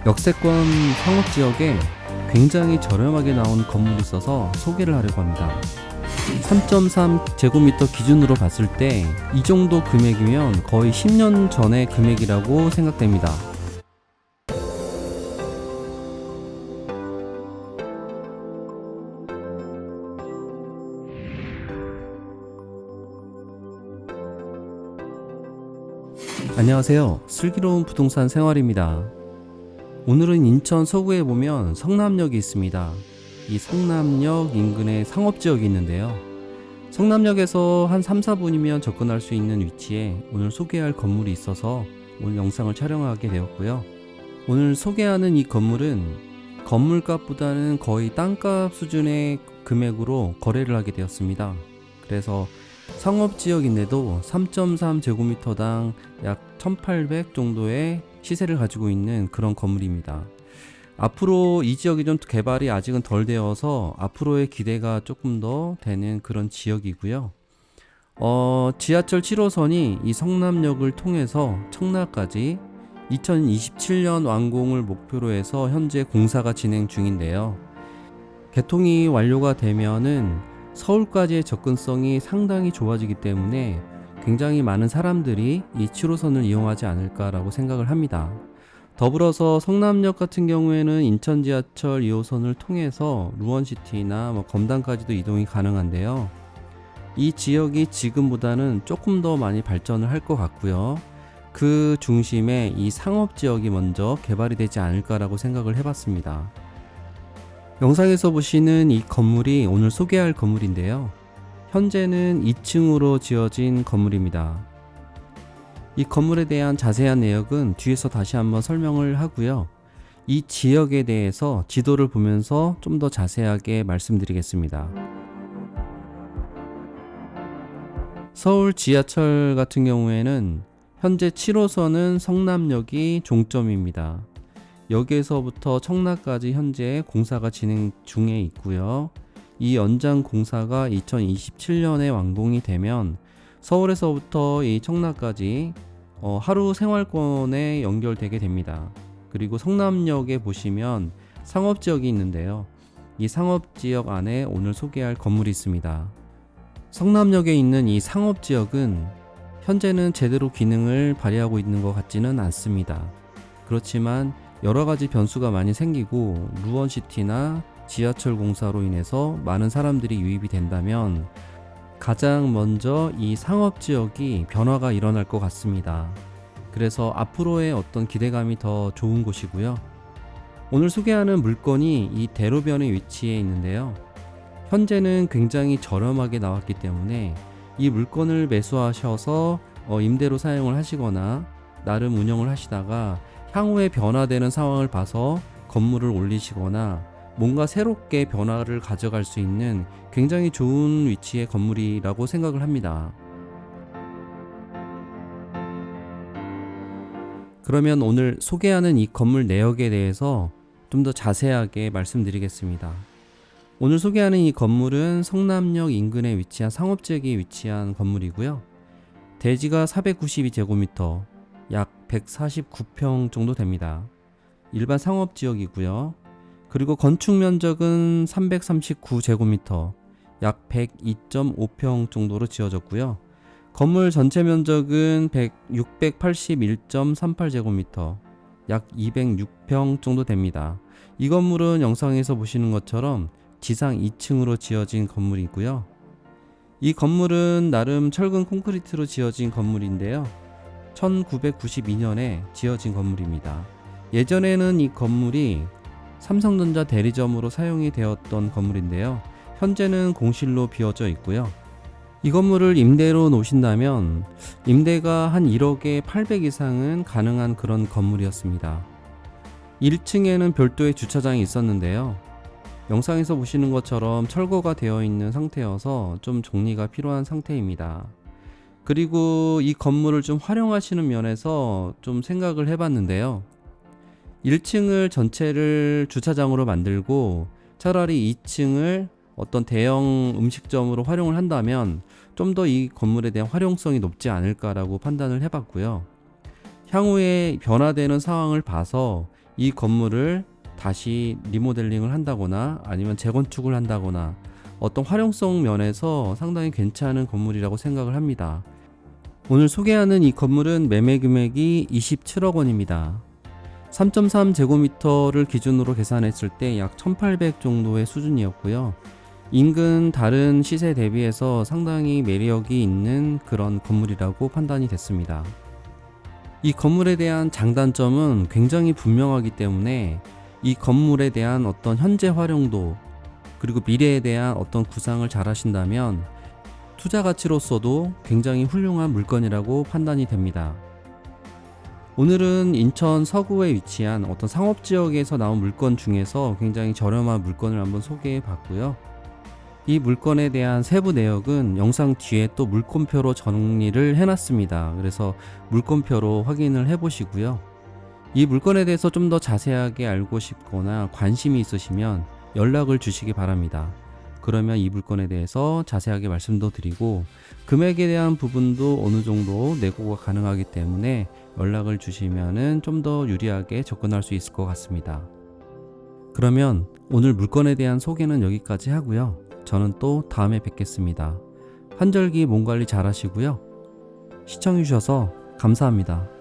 역세권 상업지역에 굉장히 저렴하게 나온 건물이 있어서 소개를 하려고 합니다. 3.3제곱미터 기준으로 봤을 때 이 정도 금액이면 거의 10년 전의 금액이라고 생각됩니다. 안녕하세요. 슬기로운 부동산 생활입니다. 오늘은 인천 서구에 보면 성남역이 있습니다. 이 성남역 인근에 상업지역이 있는데요. 성남역에서 한 3-4분이면 접근할 수 있는 위치에 오늘 소개할 건물이 있어서 오늘 영상을 촬영하게 되었고요. 오늘 소개하는 이 건물은 건물값보다는 거의 땅값 수준의 금액으로 거래를 하게 되었습니다. 그래서 상업지역인데도 3.3제곱미터당 약 1,800 정도의 시세를 가지고 있는 그런 건물입니다. 앞으로 이 지역이 좀 개발이 아직은 덜 되어서 앞으로의 기대가 조금 더 되는 그런 지역이고요. 지하철 7호선이 이 성남역을 통해서 청라까지 2027년 완공을 목표로 해서 현재 공사가 진행 중인데요. 개통이 완료가 되면은 서울까지의 접근성이 상당히 좋아지기 때문에 굉장히 많은 사람들이 이 7호선을 이용하지 않을까라고 생각을 합니다. 더불어서 성남역 같은 경우에는 인천 지하철 2호선을 통해서 루원시티나 검단까지도 이동이 가능한데요. 이 지역이 지금보다는 조금 더 많이 발전을 할 것 같고요. 그 중심에 이 상업지역이 먼저 개발이 되지 않을까라고 생각을 해봤습니다. 영상에서 보시는 이 건물이 오늘 소개할 건물인데요. 현재는 2층으로 지어진 건물입니다. 이 건물에 대한 자세한 내역은 뒤에서 다시 한번 설명을 하고요. 이 지역에 대해서 지도를 보면서 좀 더 자세하게 말씀드리겠습니다. 서울 지하철 같은 경우에는 현재 7호선은 성남역이 종점입니다. 여기에서부터 청라까지 현재 공사가 진행 중에 있고요. 이 연장 공사가 2027년에 완공이 되면 서울에서부터 이 청라까지 하루 생활권에 연결되게 됩니다. 그리고 성남역에 보시면 상업지역이 있는데요. 이 상업지역 안에 오늘 소개할 건물이 있습니다. 성남역에 있는 이 상업지역은 현재는 제대로 기능을 발휘하고 있는 것 같지는 않습니다. 그렇지만 여러가지 변수가 많이 생기고 루원시티나 지하철 공사로 인해서 많은 사람들이 유입이 된다면 가장 먼저 이 상업지역이 변화가 일어날 것 같습니다. 그래서 앞으로의 어떤 기대감이 더 좋은 곳이고요. 오늘 소개하는 물건이 이 대로변의 위치에 있는데요. 현재는 굉장히 저렴하게 나왔기 때문에 이 물건을 매수하셔서 임대로 사용을 하시거나 나름 운영을 하시다가 향후에 변화되는 상황을 봐서 건물을 올리시거나 뭔가 새롭게 변화를 가져갈 수 있는 굉장히 좋은 위치의 건물이라고 생각을 합니다. 그러면 오늘 소개하는 이 건물 내역에 대해서 좀 더 자세하게 말씀드리겠습니다. 오늘 소개하는 이 건물은 성남역 인근에 위치한 상업지역에 위치한 건물이고요. 대지가 492제곱미터, 약 149평 정도 됩니다. 일반 상업지역이고요. 그리고 건축 면적은 339제곱미터, 약 102.5평 정도로 지어졌고요. 건물 전체 면적은 681.38제곱미터, 약 206평 정도 됩니다. 이 건물은 영상에서 보시는 것처럼 지상 2층으로 지어진 건물이고요. 이 건물은 나름 철근 콘크리트로 지어진 건물인데요. 1992년에 지어진 건물입니다. 예전에는 이 건물이 삼성전자 대리점으로 사용이 되었던 건물인데요. 현재는 공실로 비어져 있고요. 이 건물을 임대로 놓으신다면 임대가 한 1억에 800 이상은 가능한 그런 건물이었습니다. 1층에는 별도의 주차장이 있었는데요. 영상에서 보시는 것처럼 철거가 되어 있는 상태여서 좀 정리가 필요한 상태입니다. 그리고 이 건물을 좀 활용하시는 면에서 좀 생각을 해봤는데요. 1층을 전체를 주차장으로 만들고 차라리 2층을 어떤 대형 음식점으로 활용을 한다면 좀 더 이 건물에 대한 활용성이 높지 않을까라고 판단을 해봤고요. 향후에 변화되는 상황을 봐서 이 건물을 다시 리모델링을 한다거나 아니면 재건축을 한다거나 어떤 활용성 면에서 상당히 괜찮은 건물이라고 생각을 합니다. 오늘 소개하는 이 건물은 매매 금액이 27억 원입니다. 3.3제곱미터를 기준으로 계산했을 때 약 1800 정도의 수준이었고요. 인근 다른 시세 대비해서 상당히 매력이 있는 그런 건물이라고 판단이 됐습니다. 이 건물에 대한 장단점은 굉장히 분명하기 때문에 이 건물에 대한 어떤 현재 활용도 그리고 미래에 대한 어떤 구상을 잘 하신다면 투자 가치로서도 굉장히 훌륭한 물건이라고 판단이 됩니다. 오늘은 인천 서구에 위치한 어떤 상업지역에서 나온 물건 중에서 굉장히 저렴한 물건을 한번 소개해 봤고요. 이 물건에 대한 세부 내역은 영상 뒤에 또 물권표로 정리를 해놨습니다. 그래서 물권표로 확인을 해보시고요. 이 물건에 대해서 좀 더 자세하게 알고 싶거나 관심이 있으시면 연락을 주시기 바랍니다. 그러면 이 물건에 대해서 자세하게 말씀도 드리고 금액에 대한 부분도 어느 정도 내고가 가능하기 때문에 연락을 주시면 좀 더 유리하게 접근할 수 있을 것 같습니다. 그러면 오늘 물건에 대한 소개는 여기까지 하고요. 저는 또 다음에 뵙겠습니다. 환절기 몸 관리 잘 하시고요. 시청해주셔서 감사합니다.